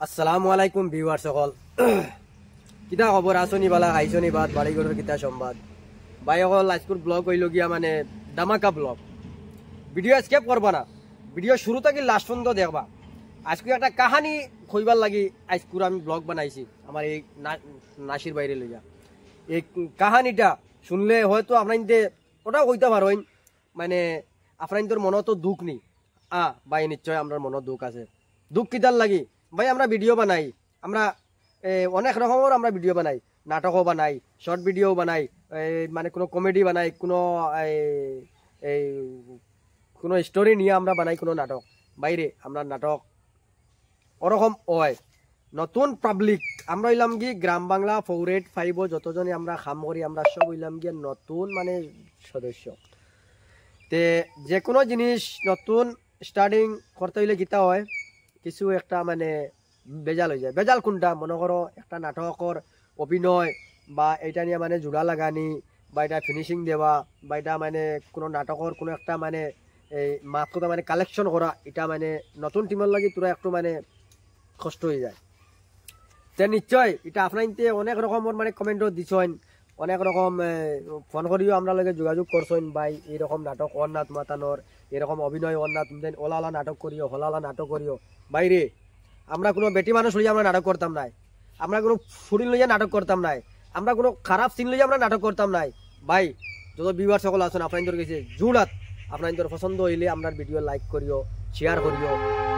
আসসালামু আলাইকুম ভিউয়ার সকল কিতা খবর আসনি বালা আইসনি বাদ বাড়িঘরের কিতা সংবাদ ভাই সকল আজকের ব্লগ হইল গিয়া মানে ধামাকা ব্লগ ভিডিও স্কিপ করবা না ভিডিও শুরু থেকে লাস্ট পর্যন্ত দেখবা আজকে একটা কাহানি কইবার লাগি আজকুর আমি ব্লগ বানাইছি আমার এই নাসির বাইরে লইয়া এই কাহানিটা শুনলে হয়তো আপনাদের ওটাও কইতে পারেন মানে আপনাদের মনে তো দুঃখ নেই ভাই নিশ্চয় আমার মনে দুঃখ আছে দুঃখ কিতার লাগি ভাই আমরা ভিডিও বানাই আমরা অনেক রকমের আমরা ভিডিও বানাই নাটকও বানাই শর্ট ভিডিও বানাই মানে কোনো কমেডি বানাই কোনো স্টোরি নিয়ে আমরা বানাই কোনো নাটক বাইরে আমরা নাটক ওরকম হয় নতুন পাবলিক আমরা হইলাম কি গ্রাম বাংলা 485 যতজনে আমরা কাম করি আমরা সব হইলাম গিয়ে নতুন মানে সদস্য তে যে কোনো জিনিস নতুন স্টার্টিং করতে হইলে কিতা হয় কিছু একটা মানে বেজাল হয়ে যায় বেজাল কোনটা মনে করো একটা নাটকর অভিনয় বা এটা নিয়ে মানে জোড়া লাগানি বা এটা ফিনিশিং দেওয়া বা এটা মানে কোনো নাটকর কোনো একটা মানে এই মাত্রটা মানে কালেকশন করা এটা মানে নতুন টিমের লাগে তোরা একটু মানে কষ্ট হয়ে যায় তে নিশ্চয় এটা আপনার অনেক রকমের মানে কমেন্টও দিছেন অনেক রকম ফোন করিও আমরা লগে যোগাযোগ করছেন ভাই এইরকম নাটক অন্না মাতানোর এরকম অভিনয় অন্না তুমি ওলালা নাটক করিও হলালা নাটক করিও বাইরে আমরা কোনো বেটি মানুষ লইয়া আমরা নাটক করতাম নাই আমরা কোনো ফুরিন লইয়া নাটক করতাম নাই আমরা কোনো খারাপ সিন লইয়া আমরা নাটক করতাম নাই ভাই যত ভিউয়ার সকল আছেন আপনাদের কাছে জুড়াত আপনাদের পছন্দ হইলে আমরা ভিডিও লাইক করিও শেয়ার করিও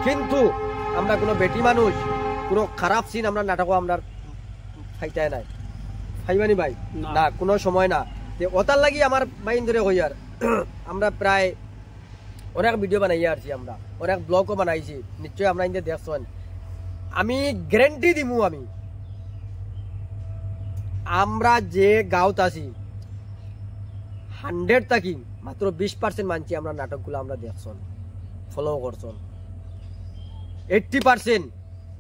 কিন্তু আমরা কোনো বেটি মানুষ কোনো খারাপ সিন আমরা নাটকও আমরা খাইতে নাই খাইবানি ভাই না কোনো সময় না ওটার লাগি আমার বাইন ধরে হইয়ার আমরা প্রায় অনেক ভিডিও বানাইয়া আসছি আমরা অনেক ব্লগও বানাইছি নিশ্চয়ই আমরা ইন্দে দেখছেন আমি গ্যারান্টি দিমু আমরা যে গাঁওত আছি 100 থাকি মাত্র 20% মানছি আমরা নাটকগুলো আমরা দেখছেন ফলো করছেন 80%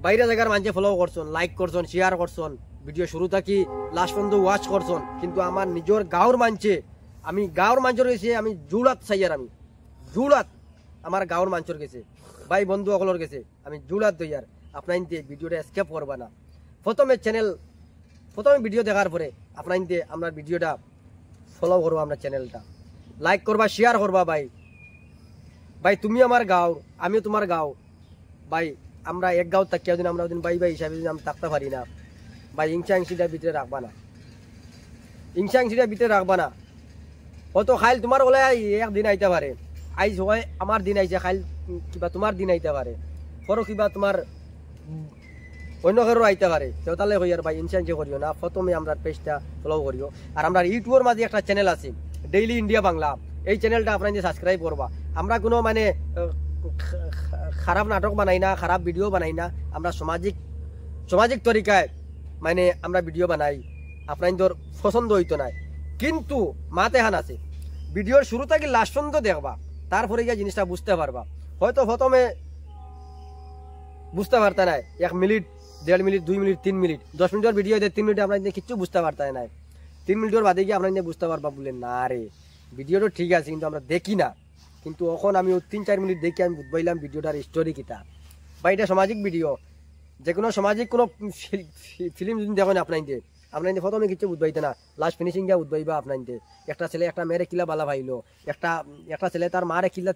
বাইরে জায়গার মানছে ফলো করছেন লাইক করছেন শেয়ার করছেন ভিডিও শুরু থাকি লাস্ট পর্যন্ত ওয়াচ করছেন কিন্তু আমার নিজের গাঁওর মানছে আমি গাঁওর মাঞ্চর গেছি আমি জুড়াত চাইয়ার আমি জুড়াত আমার গাঁওর মাঞ্চর গেছে ভাই বন্ধু সকলের গেছে আমি জুড়াত দইয়ার আপনার ভিডিওটা স্কিপ করবা না প্রথমে ভিডিও দেখার পরে আপনার আমরা ভিডিওটা ফলো করবো আমরা চ্যানেলটা লাইক করবা শেয়ার করবা ভাই ভাই তুমি আমার গাঁও আমিও তোমার গাঁও ভাই আমরা এক গাঁও থাকিয়া যদি আমরা ভাই ভাই হিসাবে যদি আমি থাকতে পারি না ভাই হিংসা হিংসিটার ভিতরে রাখবা না হিংসা হিংসিটার ভিতরে রাখবা না হয়তো খাইল তোমার বলে একদিন আইতে পারে আইজ হয় আমার দিন আইছে খাইল কিবা তোমার দিন আইতে পারে পরও কিবা তোমার অন্য কারো আইতে পারে তাহলে হই আর ভাই হিংসা হিংসা করিও না প্রথমে আমরা পেজটা ফলো করিও আর আমরা ইউটিউবের মাঝে একটা চ্যানেল আছে ডেইলি ইন্ডিয়া বাংলা এই চ্যানেলটা আপনারা সাবস্ক্রাইব করবা আমরা কোনো মানে খারাপ নাটক বানাই না খারাপ ভিডিও বানাই না আমরা সামাজিক তরিকায় মানে আমরা ভিডিও বানাই আপনাদের পছন্দ হইতো না কিন্তু মাতে হান আছে ভিডিওর শুরু থেকে লাস্ট পর্যন্ত দেখবা তারপরে গিয়ে জিনিসটা বুঝতে পারবা হয়তো প্রথমে বুঝতে পারতে নাই 1 মিনিট 1.5 মিনিট 2 মিনিট 3 মিনিট 10 মিনিটের ভিডিও 3 মিনিট আপনাদের কিছু বুঝতে পারতে নাই 3 মিনিটের বাদে গিয়ে আপনাদের বুঝতে পারবা বলে না রে ভিডিওটা ঠিক আছে কিন্তু আমরা দেখি না কিন্তু এখন আমি 3-4 মিনিট দেখি আমি বুঝবাইলাম ভিডিওটার স্টোরি কিতা বা এটা সামাজিক ভিডিও যে কোনো সামাজিক কোনো ফিল্ম যদি দেখেন আপনাদের প্রথমে কিছু বুঝবাইতে না লাস্ট ফিনিশিং গিয়ে বুঝবাইবা আপনাদের একটা ছেলে একটা মেয়েরে কিলা বালা পাইলো একটা ছেলে তার মারে কিলা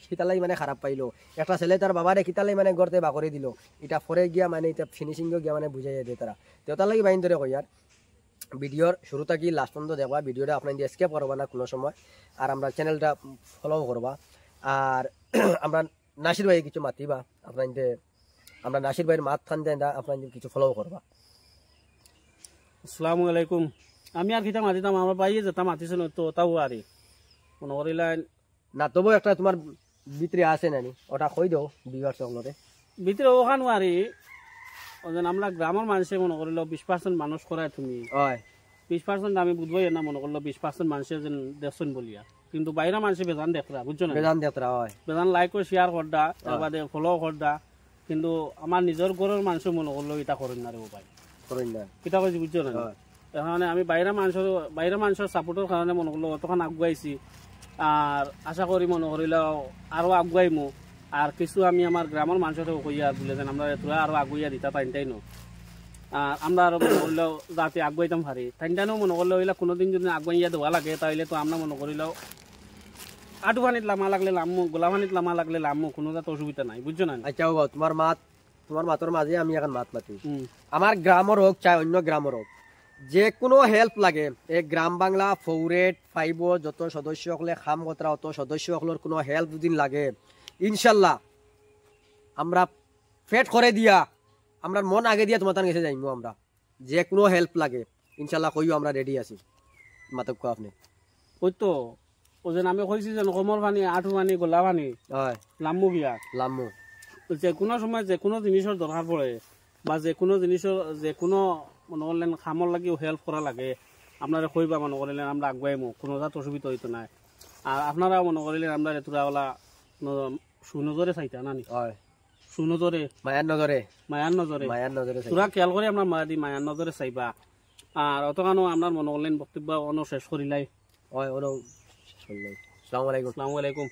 খিতালাই মানে খারাপ পাইলো একটা ছেলে তার বাবারে কিতালাই মানে গড়তে বা করে দিল এটা পরে গিয়া মানে এটা ফিনিশিং গিয়া মানে বুঝাই দেয় তারা তো তার লাগে বাইন ধরে কই আর ভিডিওর শুরু থাকি লাস্ট পর্যন্ত দেখবা ভিডিওটা আপনাদের স্কিপ করবা না কোনো সময় আর আমরা চ্যানেলটা ফলো করবা আর আমরা নাসির ভাই কিছু মাতিবা আপনাদের আমরা নাসির ভাইয়ের মাত খান দেন আপনাদের কিছু ফলো করবা আসসালামু আলাইকুম আমি আর কিতা মাতিতাম আমার ভাই যেটা মাতিছিল তো তাও আরে মনে করিলেন না তবু একটা তোমার ভিতরে আছে নানি ওটা কই দাও ভিউয়ার সকলরে ভিতরে ওখানে আরে ওজন আমরা গ্রামের মানুষে মনে করিল 20% মানুষ করায় তুমি হয় 20% আমি বুঝবই না মনে করলো 20% মানুষের যেন দেখছেন বলিয়া কিন্তু বাইরে মানুষে বেজান দেখরা বুঝছো না বেজান দেখরা হয় বেজান লাইক ও শেয়ার করদা তারপরে ফলো করদা কিন্তু আমার নিজের ঘরের মানুষ মনে করলো এটা করেন না রে ভাই করেন না কিতা কইছি বুঝছো না এখন আমি বাইরে মানুষের সাপোর্টের কারণে মনে করলো অতক্ষণ আগুয়াইছি আর আশা করি মনে করিল আরো আগুয়াইমু আর কিছু আমি আমার গ্রামের মানুষের কইয়া বলে যেন আমরা তোরা আরো আগুইয়া দিতা তাইনটাই নো আর আমরা আরো মনে করলেও যাতে আগুয়াইতাম পারি তাইনটানো মনে করলে ওইলা কোনোদিন যদি আগুয়াইয়া দেওয়া লাগে তাহলে তো আমরা মনে করিলেও আটু পানিত লামা লাগলে লামু গোলা পানিত লামা লাগলে লামু কোনো যাতে অসুবিধা নাই বুঝছো না আচ্ছা বাবা তোমার মাতর মাঝে আমি এখন মাত মাতি আমার গ্রামের হোক চাই অন্য গ্রামের হোক যে কোনো হেল্প লাগে এই গ্রাম বাংলা 485 যত সদস্য হলে খাম কতরা অত সদস্য হলের কোনো হেল্প যদি লাগে ইনশাল্লাহ আমরা ফেট করে দিয়া আমরা মন আগে দিয়া তোমার কাছে যাইমু আমরা যে কোনো হেল্প লাগে ইনশাল্লাহ কইও আমরা রেডি আছি মাতক কো আপনি ওই তো ও যেন আমি কইছি যেন কমর পানি আঠু পানি গোলা পানি হয় লাম্মু গিয়া লাম্মু যে কোনো সময় যে কোনো জিনিসের দরকার পড়ে বা যে কোনো জিনিসের যে কোনো মনে করলেন খামর লাগিও হেল্প করা লাগে আপনারা কইবা মনে করলেন আমরা আগুয়াইমু কোনো জাত অসুবিধা হইতো না আর আপনারা মনে করলেন আমরা রেতুরাওয়ালা সুনজরে চাইতা নানি হয় সুনজরে মায়ার নজরে মায়ার নজরে তোরা খেয়াল করে আপনার মায়ার নজরে চাইবা আর অতখানো আপনার মনে করলেন বক্তব্য শেষ করিলাই হয় আসসালামু আলাইকুম আসসালামু আলাইকুম